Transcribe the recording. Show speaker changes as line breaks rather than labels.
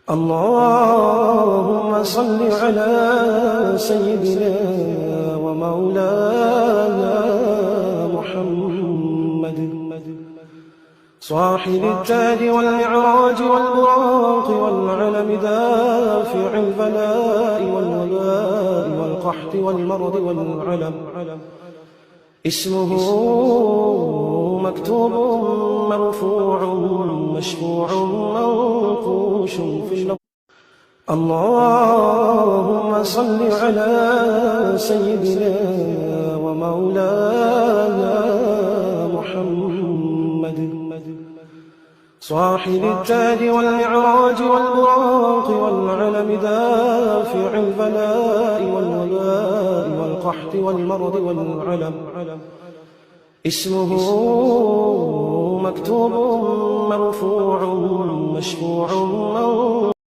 اللهم صل على سيدنا ومولانا محمد صاحب التاج والمعراج والبراق والعلم دافع البلاء والوباء والقحط والمرض والعلم اسمه مكتوب مرفوع مشفوع منقوش في اللوح. اللهم صل على سيدنا ومولانا محمد صاحب التاج والمعراج والبراق والعلم دافع البلاء والوباء والقحط والمرض والعلم اسمه مكتوب مرفوع مشفوع